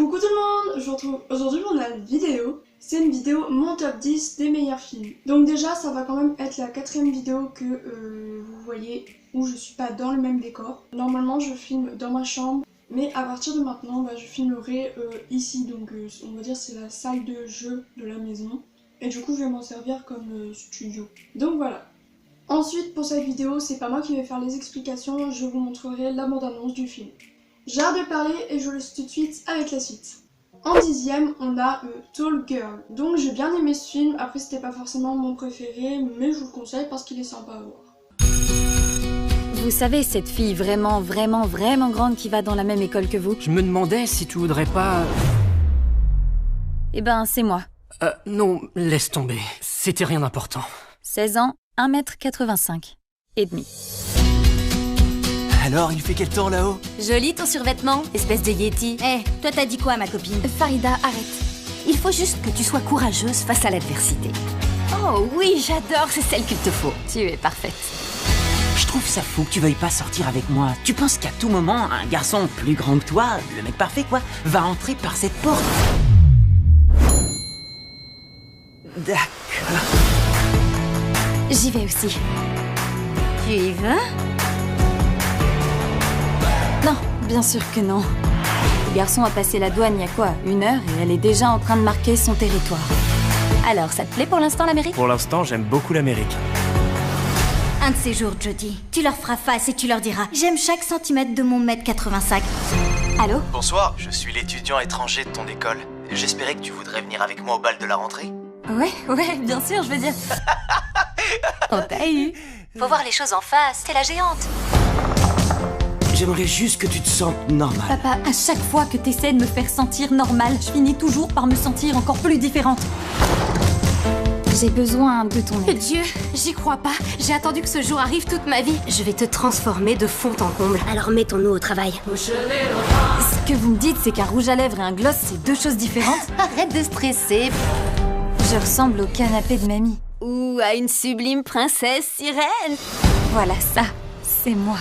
Coucou tout le monde, je vous retrouve aujourd'hui pour une vidéo. C'est une vidéo mon top 10 des meilleurs films. Donc déjà ça va quand même être la 4ème vidéo que vous voyez où je suis pas dans le même décor. Normalement je filme dans ma chambre, mais à partir de maintenant je filmerai ici. Donc on va dire c'est la salle de jeu de la maison. Et du coup je vais m'en servir comme studio. Donc voilà. Ensuite pour cette vidéo c'est pas moi qui vais faire les explications, je vous montrerai la bande-annonce du film. J'arrête de parler et je vous laisse tout de suite avec la suite. En 10ème, on a Tall Girl. Donc j'ai bien aimé ce film, après c'était pas forcément mon préféré, mais je vous le conseille parce qu'il est sympa à voir. Vous savez, cette fille vraiment grande qui va dans la même école que vous? Je me demandais si tu voudrais pas... Eh ben, c'est moi. Non, laisse tomber. C'était rien d'important. 16 ans, 1m85 et demi. Alors, il fait quel temps là-haut? Joli ton survêtement, espèce de yéti. Toi t'as dit quoi ma copine? Farida, arrête. Il faut juste que tu sois courageuse face à l'adversité. Oh oui, j'adore, c'est celle qu'il te faut. Tu es parfaite. Je trouve ça fou que tu veuilles pas sortir avec moi. Tu penses qu'à tout moment, un garçon plus grand que toi, le mec parfait quoi, va entrer par cette porte? D'accord. J'y vais aussi. Tu y vas? Non, bien sûr que non. Le garçon a passé la douane il y a quoi, 1 heure et elle est déjà en train de marquer son territoire. Alors, ça te plaît pour l'instant l'Amérique? Pour l'instant, j'aime beaucoup l'Amérique. Un de ces jours, Jodie, tu leur feras face et tu leur diras « J'aime chaque centimètre de mon mètre 85 ». Allô? Bonsoir, je suis l'étudiant étranger de ton école. J'espérais que tu voudrais venir avec moi au bal de la rentrée. Ouais, bien sûr, je veux dire. On t'a eu. Faut voir les choses en face, t'es la géante. J'aimerais juste que tu te sentes normal. Papa, à chaque fois que t'essaies de me faire sentir normale, je finis toujours par me sentir encore plus différente. J'ai besoin de ton aide. Dieu, j'y crois pas. J'ai attendu que ce jour arrive toute ma vie. Je vais te transformer de fond en comble. Alors mettons-nous au travail. Ce que vous me dites, c'est qu'un rouge à lèvres et un gloss, c'est 2 choses différentes. Arrête de stresser. Je ressemble au canapé de mamie. Ou à une sublime princesse sirène. Voilà, ça, c'est moi.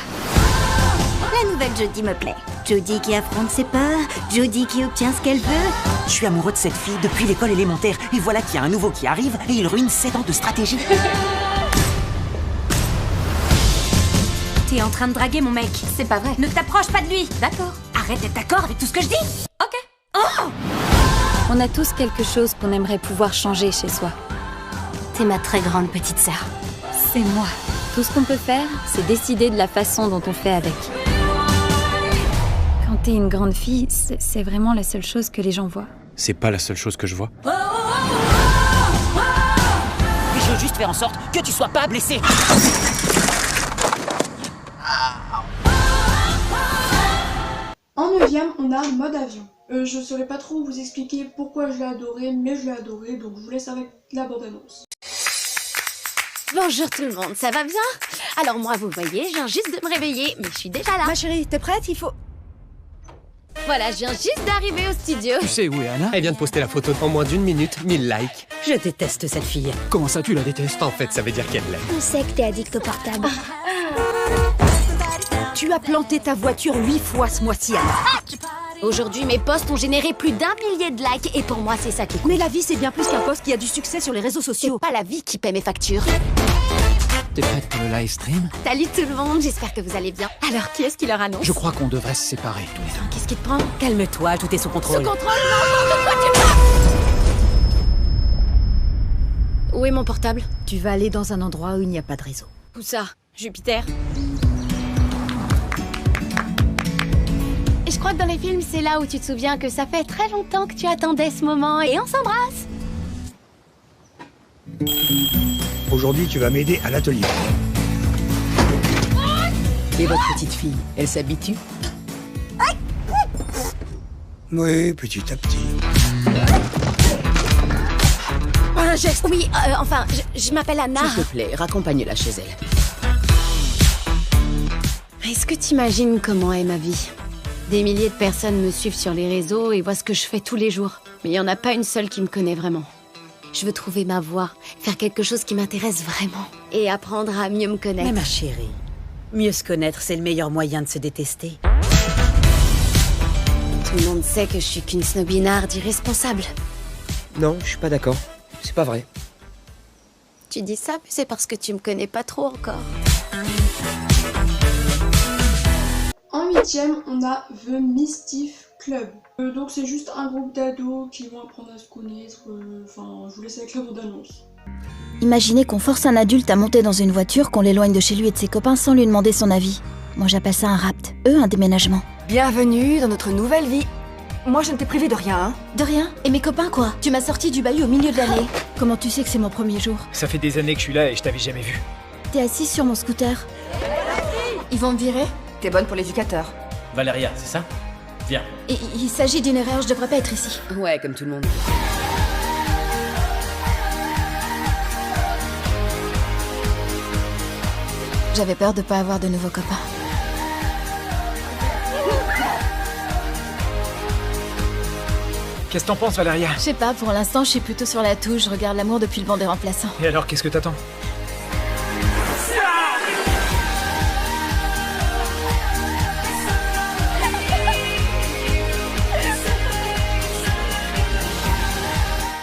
La nouvelle Jodie me plaît. Jodie qui affronte ses peurs, Jodie qui obtient ce qu'elle veut. Je suis amoureux de cette fille depuis l'école élémentaire. Et voilà qu'il y a un nouveau qui arrive et il ruine 7 ans de stratégie. T'es en train de draguer mon mec. C'est pas vrai. Ne t'approche pas de lui. D'accord. Arrête d'être d'accord avec tout ce que je dis. Ok. Oh! On a tous quelque chose qu'on aimerait pouvoir changer chez soi. T'es ma très grande petite sœur. C'est moi. Tout ce qu'on peut faire, c'est décider de la façon dont on fait avec. Quand t'es une grande fille, c'est vraiment la seule chose que les gens voient. C'est pas la seule chose que je vois. Je veux juste faire en sorte que tu sois pas blessé. En 9ème, on a Mode Avion. Je saurais pas trop vous expliquer pourquoi je l'ai adoré, mais je l'ai adoré, donc je vous laisse avec la bande-annonce. Bonjour tout le monde, ça va bien? Alors moi, vous voyez, je viens juste de me réveiller, mais je suis déjà là. Ma chérie, t'es prête? Il faut... Voilà, je viens juste d'arriver au studio. Tu sais où est Anna? Elle vient de poster la photo en moins d'1 minute, 1000 likes. Je déteste cette fille. Comment ça, tu la détestes? En fait, ça veut dire qu'elle l'aime. On sait que t'es addict au portable. Tu as planté ta voiture 8 fois ce mois-ci, Anna. Aujourd'hui, mes posts ont généré plus d'1 millier de likes et pour moi, c'est ça qui compte. Mais la vie, c'est bien plus qu'un post qui a du succès sur les réseaux sociaux. C'est pas la vie qui paie mes factures. T'es prête pour le live stream? Salut tout le monde, j'espère que vous allez bien. Alors, qui est-ce qui leur annonce? Je crois qu'on devrait se séparer tous les deux. Qu'est-ce qui te prend? Calme-toi, tout est sous contrôle. Sous contrôle, n'importe quoi, tu parles! Où est mon portable? Tu vas aller dans un endroit où il n'y a pas de réseau. Où ça? Jupiter? Et je crois que dans les films, c'est là où tu te souviens que ça fait très longtemps que tu attendais ce moment et on s'embrasse. Aujourd'hui, tu vas m'aider à l'atelier. Et votre petite fille, elle s'habitue? Oui, petit à petit. Un geste. Oui, enfin, je m'appelle Anna. S'il te plaît, raccompagne-la chez elle. Est-ce que t'imagines comment est ma vie? Des milliers de personnes me suivent sur les réseaux et voient ce que je fais tous les jours. Mais il n'y en a pas une seule qui me connaît vraiment. Je veux trouver ma voie, faire quelque chose qui m'intéresse vraiment. Et apprendre à mieux me connaître. Mais ma chérie, mieux se connaître, c'est le meilleur moyen de se détester. Tout le monde sait que je suis qu'une snobinarde irresponsable. Non, je suis pas d'accord. C'est pas vrai. Tu dis ça, mais c'est parce que tu me connais pas trop encore. En 8ème, on a The Mischief Club. Donc c'est juste un groupe d'ados qui vont apprendre à se connaître. Enfin, je vous laisse avec la bande-annonce. Imaginez qu'on force un adulte à monter dans une voiture, qu'on l'éloigne de chez lui et de ses copains sans lui demander son avis. Moi j'appelle ça un rapt, eux un déménagement. Bienvenue dans notre nouvelle vie. Moi je ne t'ai privé de rien, hein. De rien. Et mes copains quoi? Tu m'as sorti du bahut au milieu de l'année. Comment tu sais que c'est mon premier jour? Ça fait des années que je suis là et je t'avais jamais vu. T'es assise sur mon scooter. Ils vont me virer? T'es bonne pour l'éducateur. Valéria, c'est ça? Viens. Il s'agit d'une erreur, je devrais pas être ici. Ouais, comme tout le monde. J'avais peur de pas avoir de nouveaux copains. Qu'est-ce que t'en penses, Valéria? Je sais pas, pour l'instant je suis plutôt sur la touche, je regarde l'amour depuis le banc des remplaçants. Et alors, qu'est-ce que t'attends?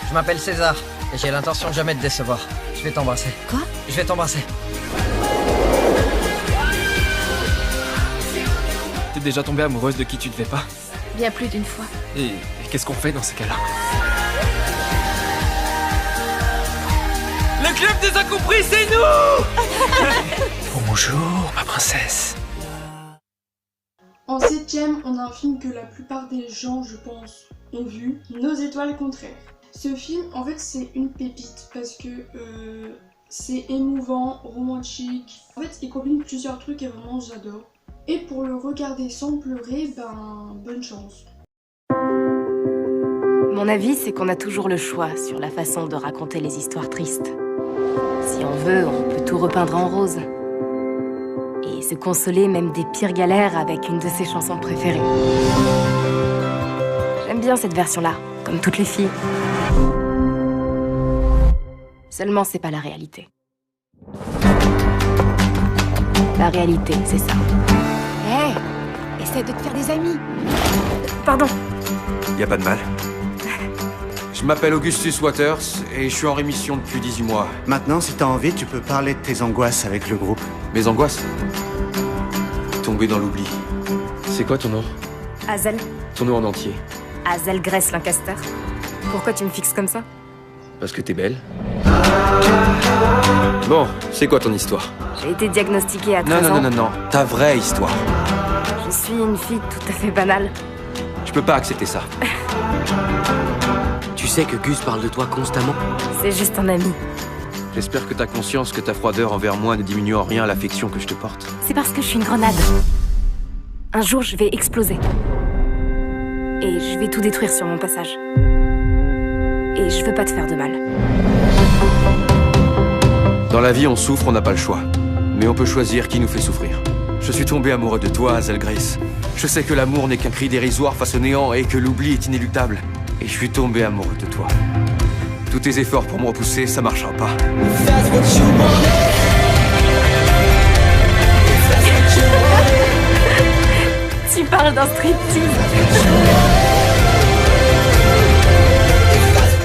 Je m'appelle César et j'ai l'intention de jamais te décevoir. Je vais t'embrasser. Quoi? Je vais t'embrasser. T'es déjà tombée amoureuse de qui tu devais pas? Bien plus d'une fois. Et qu'est-ce qu'on fait dans ces cas-là? Le club des incompris, c'est nous! Bonjour, ma princesse. En 7ème, on a un film que la plupart des gens, je pense, ont vu, Nos étoiles contraires. Ce film, en fait, c'est une pépite parce que c'est émouvant, romantique. En fait, il combine plusieurs trucs et vraiment, j'adore. Et pour le regarder sans pleurer, ben, bonne chance. Mon avis, c'est qu'on a toujours le choix sur la façon de raconter les histoires tristes. Si on veut, on peut tout repeindre en rose. Et se consoler même des pires galères avec une de ses chansons préférées. J'aime bien cette version-là, comme toutes les filles. Seulement, c'est pas la réalité. La réalité, c'est ça. Hé, essaie de te faire des amis. Pardon. Y a pas de mal. Je m'appelle Augustus Waters et je suis en rémission depuis 18 mois. Maintenant, si t'as envie, tu peux parler de tes angoisses avec le groupe. Mes angoisses? Tomber dans l'oubli. C'est quoi ton nom? Hazel. Ton nom en entier? Hazel Grace Lancaster. Pourquoi tu me fixes comme ça? Parce que t'es belle. Bon, c'est quoi ton histoire? J'ai été diagnostiquée à 13 ans. Non, ta vraie histoire. Je suis une fille tout à fait banale. Je peux pas accepter ça. Tu sais que Gus parle de toi constamment? C'est juste un ami. J'espère que t'as conscience que ta froideur envers moi ne diminue en rien l'affection que je te porte. C'est parce que je suis une grenade. Un jour, je vais exploser. Et je vais tout détruire sur mon passage. Et je veux pas te faire de mal. Dans la vie, on souffre, on n'a pas le choix. Mais on peut choisir qui nous fait souffrir. Je suis tombé amoureux de toi, Hazel Grace. Je sais que l'amour n'est qu'un cri dérisoire face au néant et que l'oubli est inéluctable. Et je suis tombé amoureux de toi. Tous tes efforts pour me repousser, ça marchera pas. Tu parles d'un striptease.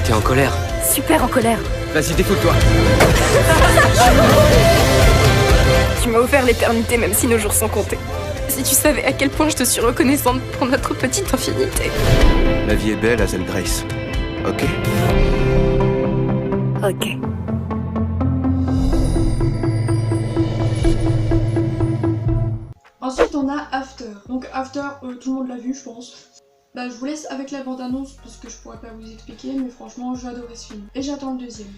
T'es en colère? Super en colère. Vas-y, défoule-toi. Tu m'as offert l'éternité même si nos jours sont comptés. Si tu savais à quel point je te suis reconnaissante pour notre petite infinité. La vie est belle, Hazel Grace. Ok? Ok. Ensuite, on a After. Donc After, tout le monde l'a vu, je pense. Bah, je vous laisse avec la bande-annonce parce que je pourrais pas vous expliquer, mais franchement, j'ai adoré ce film. Et j'attends le deuxième.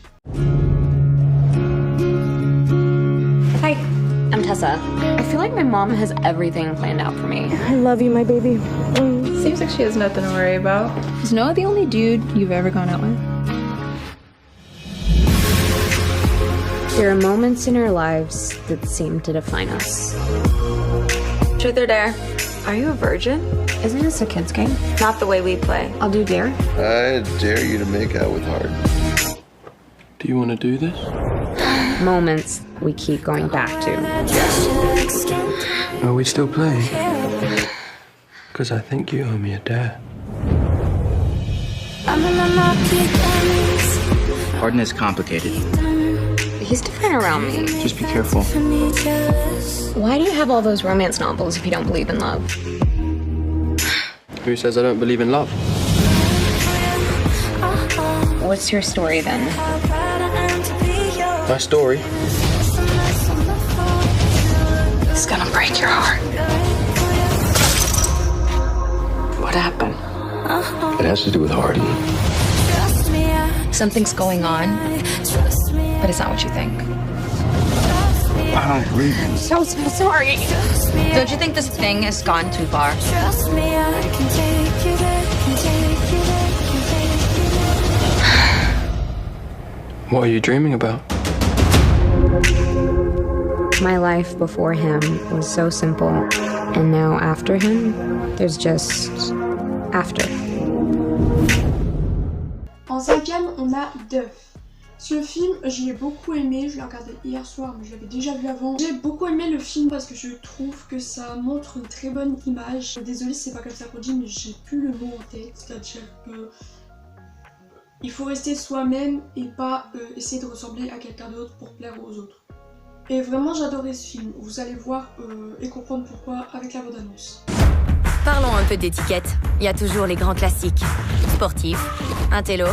Hi, I'm Tessa. I feel like my mom has everything planned out for me. I love you, my baby. Seems like she has nothing to worry about. Is Noah the only dude you've ever gone out with? There are moments in our lives that seem to define us. Truth or dare? Are you a virgin? Isn't this a kid's game? Not the way we play. I'll do dare. I dare you to make out with Hard. Do you want to do this? Moments we keep going back to. Are we still playing? Because I think you owe me a debt. Arden is complicated. He's different around me. Just be careful. Why do you have all those romance novels if you don't believe in love? Who says I don't believe in love? What's your story then? My story? It's gonna break your heart. What happened? It has to do with Harden. Something's going on, but it's not what you think. I don't believe I'm so sorry. Don't you think this thing has gone too far? What are you dreaming about? My life before him was so simple, and now after him, there's just after. En cinquième, on a Duff. Ce film, je l'ai beaucoup aimé, je l'ai regardé hier soir, mais je l'avais déjà vu avant. J'ai beaucoup aimé le film parce que je trouve que ça montre une très bonne image. Désolée, c'est pas comme ça qu'on dit, mais j'ai plus le mot en tête, c'est-à-dire que il faut rester soi-même et pas essayer de ressembler à quelqu'un d'autre pour plaire aux autres. Et vraiment, j'adorais ce film. Vous allez voir et comprendre pourquoi avec la bande-annonce. Parlons un peu d'étiquette. Il y a toujours les grands classiques. Sportif, intello,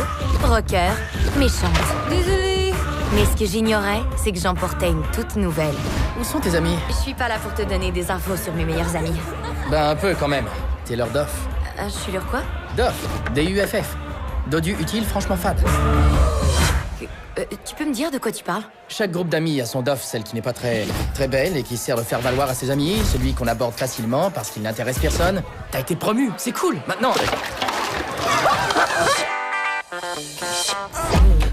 rocker, méchante. Désolée. Mais ce que j'ignorais, c'est que j'en portais une toute nouvelle. Où sont tes amis? Je suis pas là pour te donner des infos sur mes meilleurs amis. Ben un peu quand même. T'es leur doff. Je suis leur quoi? Doff, D-U-F-F. Dodu utile, franchement fade. Tu peux me dire de quoi tu parles? Chaque groupe d'amis a son doff, celle qui n'est pas très belle et qui sert de faire valoir à ses amis, celui qu'on aborde facilement parce qu'il n'intéresse personne. T'as été promu, c'est cool, maintenant.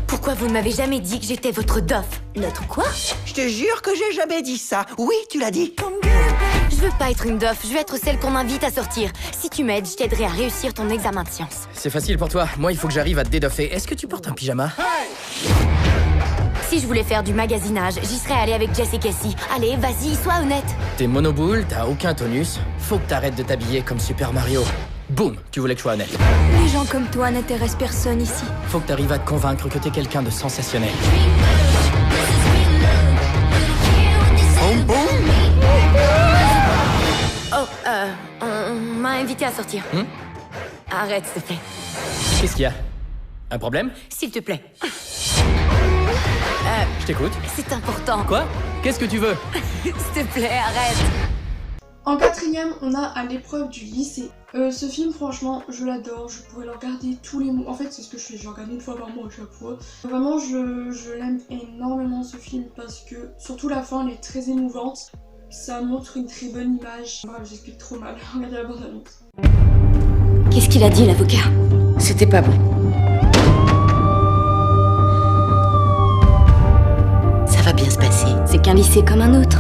Pourquoi vous ne m'avez jamais dit que j'étais votre doff? Notre quoi? Je te jure que j'ai jamais dit ça. Oui, tu l'as dit. Je veux pas être une doff, je veux être celle qu'on invite à sortir. Si tu m'aides, je t'aiderai à réussir ton examen de sciences. C'est facile pour toi, moi il faut que j'arrive à te dédoffer. Est-ce que tu portes un pyjama? Si je voulais faire du magasinage, j'y serais allée avec Jess et Cassie. Allez, vas-y, sois honnête. T'es monoboule, t'as aucun tonus. Faut que t'arrêtes de t'habiller comme Super Mario. Boum, tu voulais que je sois honnête. Les gens comme toi n'intéressent personne ici. Faut que t'arrives à te convaincre que t'es quelqu'un de sensationnel. On m'a invité à sortir. Arrête, s'il te plaît. Qu'est-ce qu'il y a? Un problème? S'il te plaît. Je t'écoute. C'est important. Quoi? Qu'est-ce que tu veux? S'il te plaît, arrête. En quatrième, on a À l'épreuve du lycée. Ce film, franchement, je l'adore. Je pourrais le regarder tous les mois. En fait, c'est ce que je fais. Je le regarde une fois par mois à chaque fois. Vraiment, je l'aime énormément ce film parce que, surtout la fin, elle est très émouvante. Ça montre une très bonne image. Voilà, j'explique trop mal. Regardez la bande-annonce. Qu'est-ce qu'il a dit, l'avocat? C'était pas bon. Ça va bien se passer. C'est qu'un lycée comme un autre.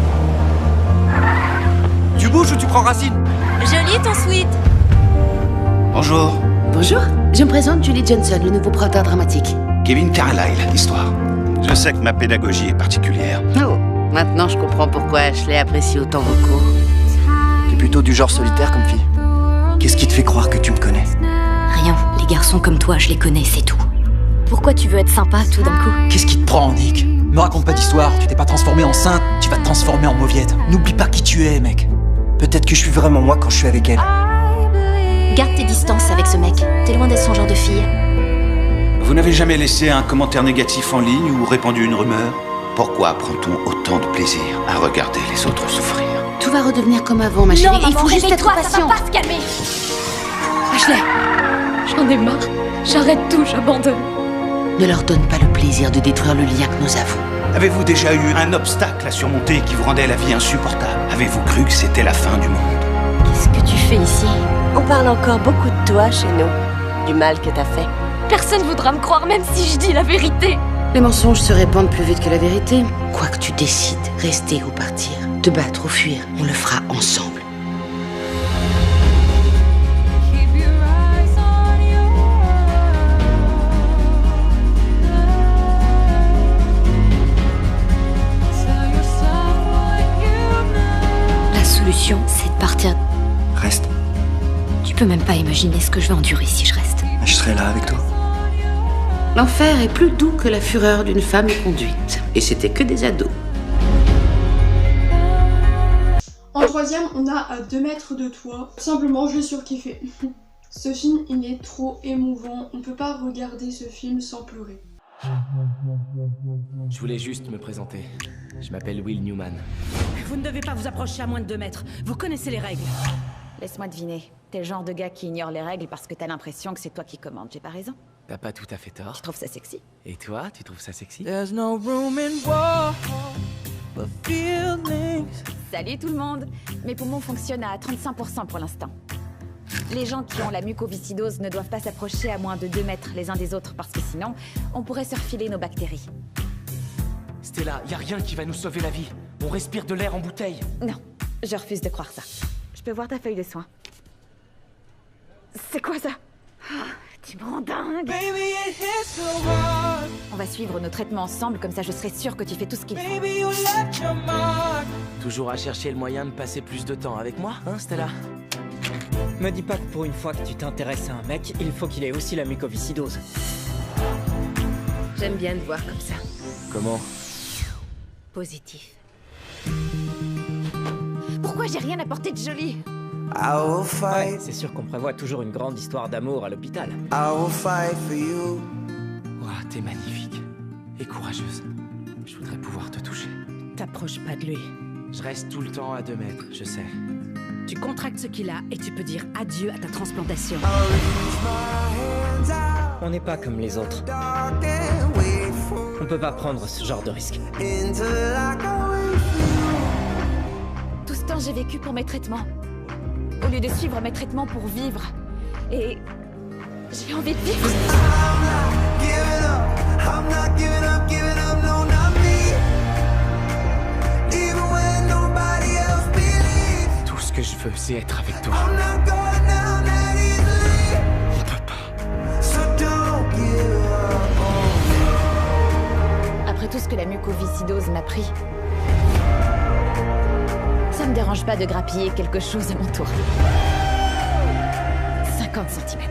Tu bouges ou tu prends racine? Joli ton sweat. Bonjour. Bonjour, je me présente Julie Johnson, le nouveau prof d'art dramatique. Kevin Carlyle, l'histoire. Je sais que ma pédagogie est particulière. Oh, maintenant je comprends pourquoi Ashley apprécie autant vos cours. T'es plutôt du genre solitaire comme fille. Qu'est-ce qui te fait croire que tu me connais? Rien, les garçons comme toi, je les connais, c'est tout. Pourquoi tu veux être sympa tout d'un coup? Qu'est-ce qui te prend, Nick? Me raconte pas d'histoire, tu t'es pas transformé en sainte, tu vas te transformer en mauviette. N'oublie pas qui tu es, mec. Peut-être que je suis vraiment moi quand je suis avec elle. Garde tes distances avec ce mec, t'es loin d'être son genre de fille. Vous n'avez jamais laissé un commentaire négatif en ligne ou répandu une rumeur? Pourquoi prend-on autant de plaisir à regarder les autres souffrir? Tout va redevenir comme avant, ma chérie. Il faut juste être patient. Ça va pas se calmer. Ashley, j'en ai marre. J'arrête tout, j'abandonne. Ne leur donne pas le plaisir de détruire le lien que nous avons. Avez-vous déjà eu un obstacle à surmonter qui vous rendait la vie insupportable? Avez-vous cru que c'était la fin du monde? Qu'est-ce que tu fais ici? On parle encore beaucoup de toi chez nous, du mal que t'as fait. Personne voudra me croire, même si je dis la vérité. Les mensonges se répandent plus vite que la vérité. Quoi que tu décides, rester ou partir, te battre ou fuir, on le fera ensemble. La solution, c'est de partir. Reste. pas imaginer ce que je vais endurer si je reste. Je serai là avec toi. L'enfer est plus doux que la fureur d'une femme conduite. Et c'était que des ados. En troisième, on a À 2 mètres de toi. Simplement, je l'ai surkiffé. Ce film, il est trop émouvant. On peut pas regarder ce film sans pleurer. Je voulais juste me présenter. Je m'appelle Will Newman. Vous ne devez pas vous approcher à moins de 2 mètres. Vous connaissez les règles. Laisse-moi deviner. T'es le genre de gars qui ignore les règles parce que t'as l'impression que c'est toi qui commandes. J'ai pas raison? T'as pas tout à fait tort. Tu trouves ça sexy? Et toi, tu trouves ça sexy? There's no room in war for feelings. Salut tout le monde. Mes poumons fonctionnent à 35% pour l'instant. Les gens qui ont la mucoviscidose ne doivent pas s'approcher à moins de 2 mètres les uns des autres parce que sinon, on pourrait se refiler nos bactéries. Stella, y a rien qui va nous sauver la vie. On respire de l'air en bouteille. Non, je refuse de croire ça. Je peux voir ta feuille de soins? C'est quoi ça? Tu me rends dingue. On va suivre nos traitements ensemble, comme ça je serai sûre que tu fais tout ce qu'il faut. Toujours à chercher le moyen de passer plus de temps avec moi, hein Stella? Me dis pas que pour une fois que tu t'intéresses à un mec, il faut qu'il ait aussi la mucoviscidose. J'aime bien te voir comme ça. Comment? Positif. Pourquoi j'ai rien apporté de joli? Ouais, c'est sûr qu'on prévoit toujours une grande histoire d'amour à l'hôpital. Ouah, t'es magnifique. Et courageuse. Je voudrais pouvoir te toucher. T'approches pas de lui. Je reste tout le temps à 2 mètres, je sais. Tu contractes ce qu'il a et tu peux dire adieu à ta transplantation. On n'est pas comme les autres. On peut pas prendre ce genre de risque. Tout ce temps j'ai vécu pour mes traitements. Au lieu de suivre mes traitements pour vivre. Et j'ai envie de vivre. Tout ce que je veux, c'est être avec toi. On peut pas. Après tout ce que la mucoviscidose m'a pris, ça me dérange pas de grappiller quelque chose à mon tour. 50 cm.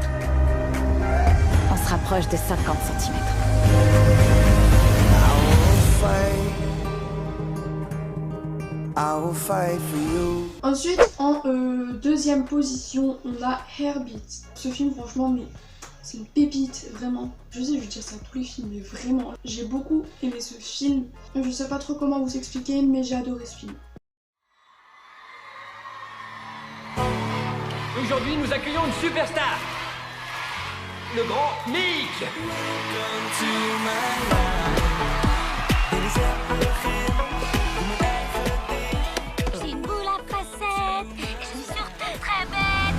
On se rapproche de 50 cm. Ensuite, en deuxième position, on a Heartbeat. Ce film, franchement, mais c'est une pépite, vraiment. Je sais, je dis ça à tous les films, mais vraiment, j'ai beaucoup aimé ce film. Je sais pas trop comment vous expliquer, mais j'ai adoré ce film. Aujourd'hui, nous accueillons une superstar, le grand Mick. J'ai une boule à facettes, je suis surtout très bête.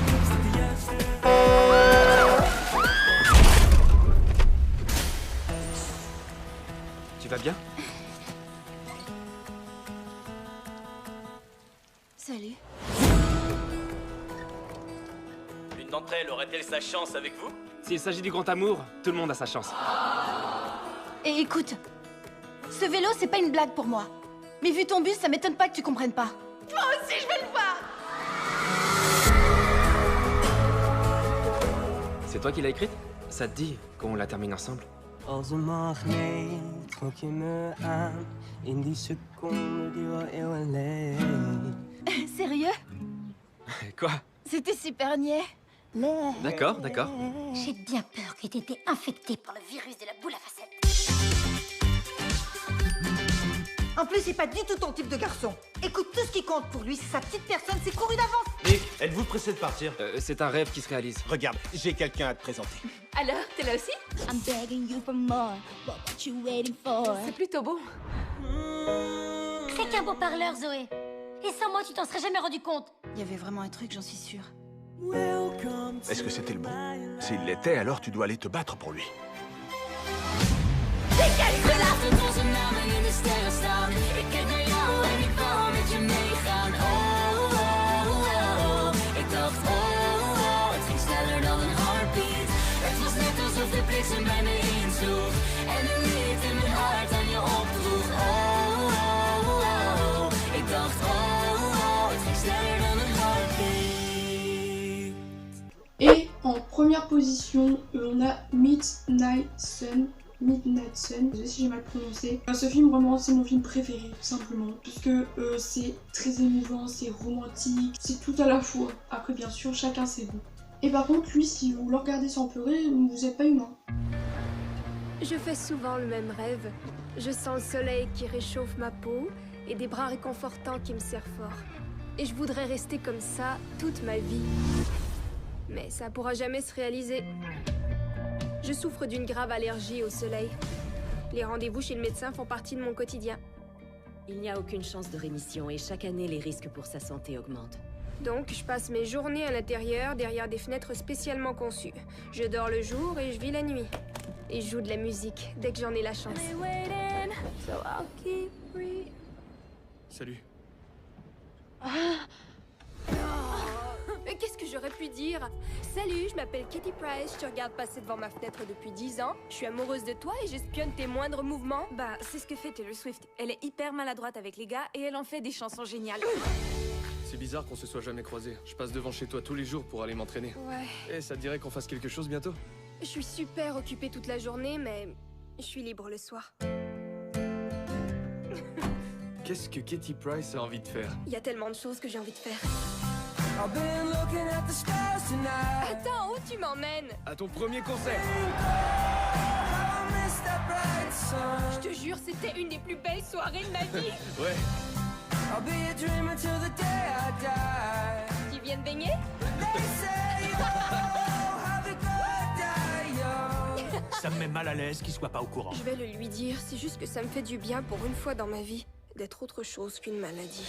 Tu vas bien? Salut. L'une d'entre elles aurait-elle sa chance avec vous? S'il s'agit du grand amour, tout le monde a sa chance. Et écoute, ce vélo c'est pas une blague pour moi. Mais vu ton bus, ça m'étonne pas que tu comprennes pas. Moi aussi je vais le voir. C'est toi qui l'as écrite? Ça te dit qu'on la termine ensemble? Als een magneet trok je me aan. In die seconde die wel eeuwen leed. Sérieux? Quoi? C'était super niais. D'accord, d'accord. J'ai bien peur que t'aies été infecté par le virus de la boule à facettes. En plus, c'est pas du tout ton type de garçon. Écoute, tout ce qui compte pour lui, c'est sa petite personne, c'est couru d'avance. Nick, êtes-vous pressé de partir? C'est un rêve qui se réalise. Regarde, j'ai quelqu'un à te présenter. Alors, t'es là aussi? I'm begging you for more. What you waiting for? C'est plutôt beau. C'est qu'un beau parleur, Zoé. Et sans moi, tu t'en serais jamais rendu compte. Il y avait vraiment un truc, j'en suis sûre. Est-ce que c'était le bon? S'il l'était, alors tu dois aller te battre pour lui. Et position, on a Midnight Sun. Midnight Sun, je sais si j'ai mal prononcé. Ce film, vraiment, c'est mon film préféré, tout simplement. Puisque c'est très émouvant, c'est romantique, c'est tout à la fois. Après, bien sûr, chacun ses goûts. Et par contre, lui, si vous le regardez sans pleurer, vous n'êtes pas humain. Je fais souvent le même rêve. Je sens le soleil qui réchauffe ma peau et des bras réconfortants qui me serrent fort. Et je voudrais rester comme ça toute ma vie. Mais ça pourra jamais se réaliser. Je souffre d'une grave allergie au soleil. Les rendez-vous chez le médecin font partie de mon quotidien. Il n'y a aucune chance de rémission et chaque année, les risques pour sa santé augmentent. Donc, je passe mes journées à l'intérieur, derrière des fenêtres spécialement conçues. Je dors le jour et je vis la nuit. Et je joue de la musique dès que j'en ai la chance. Salut. Qu'est-ce que j'aurais pu dire? Salut, je m'appelle Katie Price, je te regarde passer devant ma fenêtre depuis 10 ans. Je suis amoureuse de toi et j'espionne tes moindres mouvements. Bah, c'est ce que fait Taylor Swift. Elle est hyper maladroite avec les gars et elle en fait des chansons géniales. C'est bizarre qu'on se soit jamais croisés. Je passe devant chez toi tous les jours pour aller m'entraîner. Ouais. Et ça te dirait qu'on fasse quelque chose bientôt? Je suis super occupée toute la journée, mais je suis libre le soir. Qu'est-ce que Katie Price a envie de faire? Il y a tellement de choses que j'ai envie de faire. Attends, où tu m'emmènes? À ton premier concert. Je te jure, c'était une des plus belles soirées de ma vie. Ouais. Tu viens de baigner? Ça me met mal à l'aise qu'il soit pas au courant. Je vais le lui dire, c'est juste que ça me fait du bien pour une fois dans ma vie d'être autre chose qu'une maladie.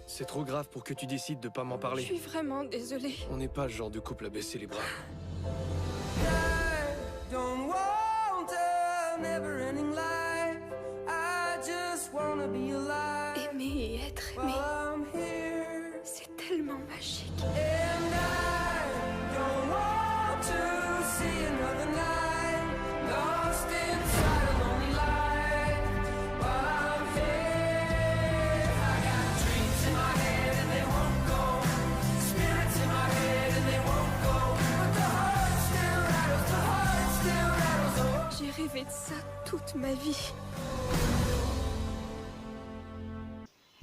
C'est trop grave pour que tu décides de pas m'en parler. Je suis vraiment désolée. On n'est pas le genre de couple à baisser les bras. Aimer et être aimé, c'est tellement magique. J'ai rêvé de ça toute ma vie.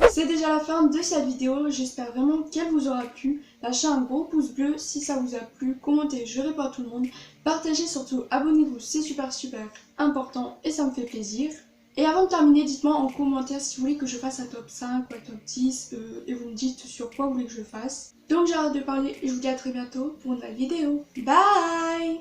C'est déjà la fin de cette vidéo, j'espère vraiment qu'elle vous aura plu. Lâchez un gros pouce bleu si ça vous a plu, commentez, je réponds à tout le monde. Partagez surtout, abonnez-vous, c'est super important et ça me fait plaisir. Et avant de terminer, dites-moi en commentaire si vous voulez que je fasse un top 5 ou un top 10 et vous me dites sur quoi vous voulez que je fasse. Donc j'arrête de parler et je vous dis à très bientôt pour une nouvelle vidéo. Bye!